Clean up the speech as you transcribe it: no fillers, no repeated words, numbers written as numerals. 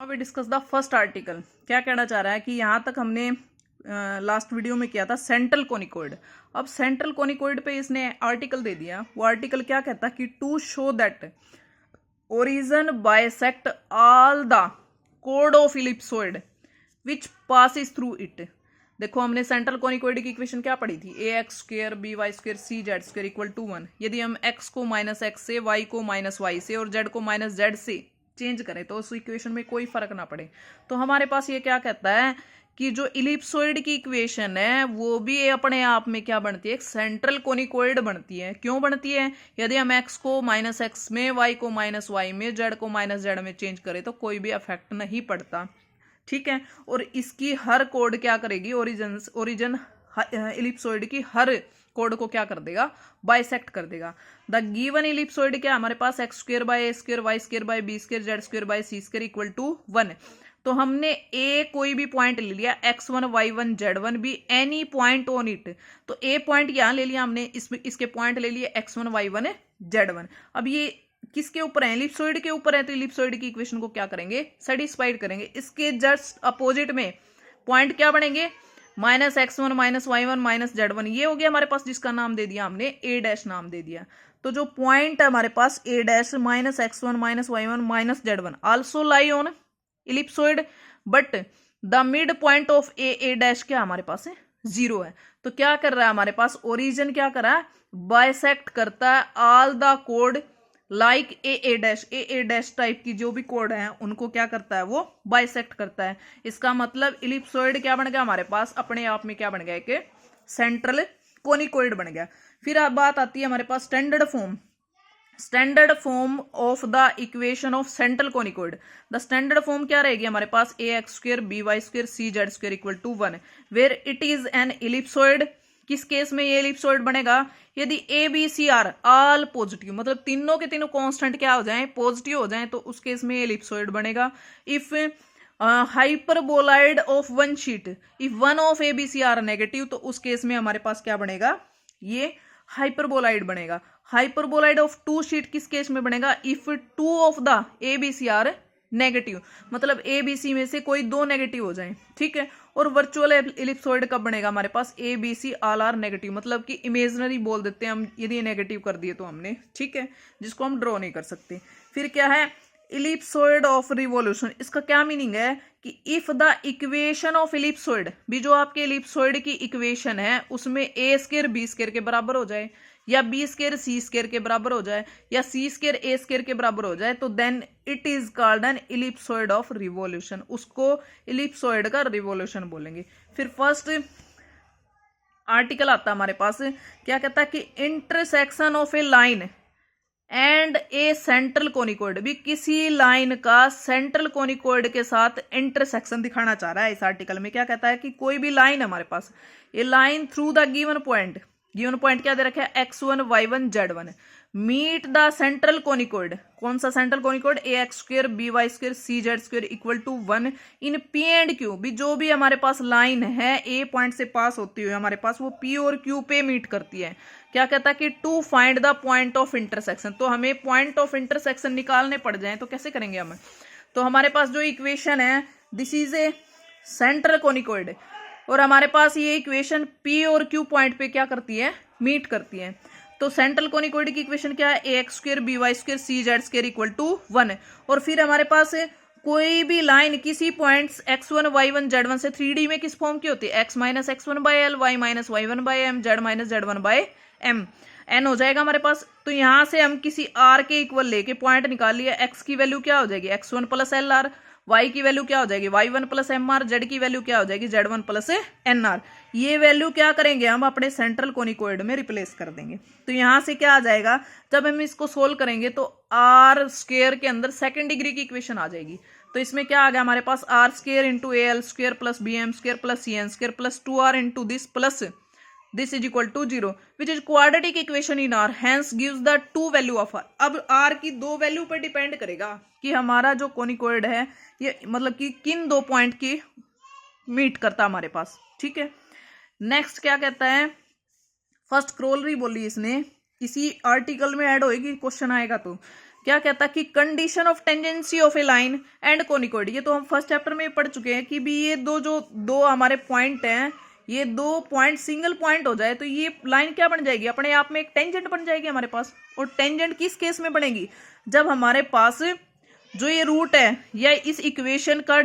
We discuss the first article. क्या कहना चाह रहा है कि यहाँ तक हमने लास्ट वीडियो में किया था सेंट्रल कोनिकोइड। अब सेंट्रल कोनिकोइड पे इसने आर्टिकल दे दिया। वो आर्टिकल क्या कहता है कि to show that origin bisect all the कोड of ellipsoid which passes through it. देखो हमने सेंट्रल कोनिकोइड की इक्वेशन क्या पढ़ी थी, a x square b y square c z square equal to 1। यदि हम x को माइनस एक्स से, y को माइनस वाई से और z को माइनस जेड से चेंज करें तो उस इक्वेशन में कोई फर्क ना पड़े, तो हमारे पास ये क्या कहता है कि जो इलिप्सोइड की इक्वेशन है वो भी अपने आप में क्या बनती है, एक सेंट्रल कोनिकोइड बनती है। क्यों बनती है? यदि हम x को माइनस एक्स में, y को माइनस वाई में, z को माइनस जेड में चेंज करें तो कोई भी इफेक्ट नहीं पड़ता। ठीक है, और इसकी हर कोड क्या करेगी, ओरिजिन इलिप्सोइड की हर कोड को क्या कर देगा, बाइसेक्ट कर देगा। द गिवन इलिप्सोइड क्या हमारे पास, x square by a square y square by b square z square by c square equal to 1। तो हमने ए कोई भी पॉइंट ले लिया, x1 y1 z1 भी एनी पॉइंट ऑन इट। तो ए पॉइंट यहां ले लिया हमने, इसके पॉइंट ले लिए x1 y1 z1। अब ये किसके ऊपर है, इलिप्सोइड के ऊपर है, तो इलिप्सोइड की इक्वेशन को क्या करेंगे, सेटिस्फाइड करेंगे। इसके जस्ट अपोजिट में पॉइंट क्या बनेंगे, minus x1 minus y1 minus z1। ये हो गया हमारे पास, जिसका नाम दे दिया हमने a डैश नाम दे दिया। तो जो पॉइंट है हमारे पास a dash minus x1 minus y1 minus z1 also lie on ellipsoid, but the mid point of A dash क्या हमारे पास है, 0 है। तो क्या कर रहा है हमारे पास, ओरिजिन क्या कर रहा है, बाइसेक्ट करता है all the code like a dash type की जो भी कोड है उनको क्या करता है, वो बाइसेक्ट करता है। इसका मतलब इलिप्सोइड क्या बन गया हमारे पास, अपने आप में क्या बन गया, कि सेंट्रल कोनिकोइड बन गया। फिर अब बात आती है हमारे पास standard form of the equation of central conicoid. The standard form क्या रहेगी हमारे पास, a x square b y square c z square equal to 1 where it is an ellipsoid. किस केस में ये इलिप्सोइड बनेगा, यदि a b c are all positive, मतलब तीनों के तीनों कांस्टेंट क्या हो जाएं, पॉजिटिव हो जाएं, तो उस केस में इलिप्सोइड बनेगा। If hyperboloid of one sheet, if one of a b c are negative, तो उस केस में हमारे पास क्या बनेगा, ये हाइपरबोलाइड बनेगा। हाइपरबोलाइड ऑफ टू शीट किस केस में बनेगा, if two of the a b c are negative, मतलब ए बी सी में से कोई दो नेगेटिव हो जाए। ठीक है, और वर्चुअल इलिप्सोइड कब बनेगा हमारे पास, a b c all are negative, मतलब कि इमेजनरी बोल देते हैं हम यदि नेगेटिव कर दिए तो हमने, ठीक है, जिसको हम ड्रॉ नहीं कर सकते। फिर क्या है, इलिप्सोइड ऑफ रिवॉल्यूशन। इसका क्या मीनिंग है कि if the equation of ellipsoid भी, जो आपके इलिप्सोइड की इक्वेशन है उसमें ए स्क्र बी स्क्र के बराबर हो जाए, या बी स्क्र सी स्क्र के बराबर हो जाए, या सी स्क्र ए स्क्र के बराबर हो जाए, तो then it is called an ellipsoid of revolution. उसको इलिप्सोइड का रिवॉल्यूशन बोलेंगे। फिर फर्स्ट आर्टिकल आता है हमारे पास, क्या कहता है कि intersection of a line and a central conicoid, भी किसी लाइन का सेंट्रल कोनिकोइड के साथ इंटरसेक्शन दिखाना चाह रहा है। इस आर्टिकल में क्या कहता है कि कोई भी लाइन है हमारे पास, a line through the given point क्या दे रखा है, x1 y1 z1 meet the central conicoid. कौन सा central conicoid, a x square b y square c z square equal to 1 in P and Q, भी जो भी हमारे पास लाइन है ए पॉइंट से पास होती हुई हमारे पास, वो पी और क्यू पे मीट करती है। क्या कहता है कि to find the point of intersection, तो हमें पॉइंट ऑफ इंटरसेक्शन निकालने पड़ जाए तो कैसे करेंगे हम। तो हमारे पास जो इक्वेशन है, दिस इज ए सेंट्रल कोनिकोइड, और हमारे पास ये इक्वेशन P और Q पॉइंट पे क्या करती है, मीट करती है। तो सेंट्रल कोनिकोइड की इक्वेशन क्या है, a x square b y square c z square equal to 1। और फिर हमारे पास कोई भी लाइन किसी पॉइंट्स x1 y1 z1 से 3D में किस फॉर्म की होती है, x minus x1 by l, y minus y1 by m, z minus z1 by m, n हो जाएगा हमारे पास। तो यहां से हम किसी r के इक्वल लेके पॉइंट निकाल लिया, x की वैल्यू क्या हो जाएगी, x1 plus l r, y की वैल्यू क्या हो जाएगी, y1 plus m r, z की वैल्यू क्या हो जाएगी, z1 प्लस एन आर। ये वैल्यू क्या करेंगे हम, अपने सेंट्रल कोनिकोइड में रिप्लेस कर देंगे। तो यहां से क्या आ जाएगा, जब हम इसको सोल्व करेंगे तो आर स्क्वायर के अंदर सेकंड डिग्री की इक्वेशन आ जाएगी। तो इसमें क्या आ गया हमारे पास, r square into a l square plus b m square plus c n square plus 2r into this plus this is equal to 0 which is quadratic equation in r, hence gives the two value of r. अब r की दो value पर depend करेगा कि हमारा जो कोनिकोइड है ये मतलब कि किन दो पॉइंट की मीट करता हमारे पास। ठीक है, नेक्स्ट क्या कहता है, फर्स्ट क्रोलरी बोली इसने, इसी आर्टिकल में ऐड होएगी, क्वेश्चन आएगा तो क्या कहता कि condition of tangency of a line and conicoid, ये तो हम फर्स्ट चैप्टर में पढ़ चुके हैं कि भी ये दो हमारे पॉइंट हैं, ये 2 पॉइंट सिंगल पॉइंट हो जाए तो ये लाइन क्या बन जाएगी, अपने आप में एक टेंजेंट बन जाएगी हमारे पास। और टेंजेंट किस केस में बनेगी, जब हमारे पास जो ये रूट है या इस इक्वेशन का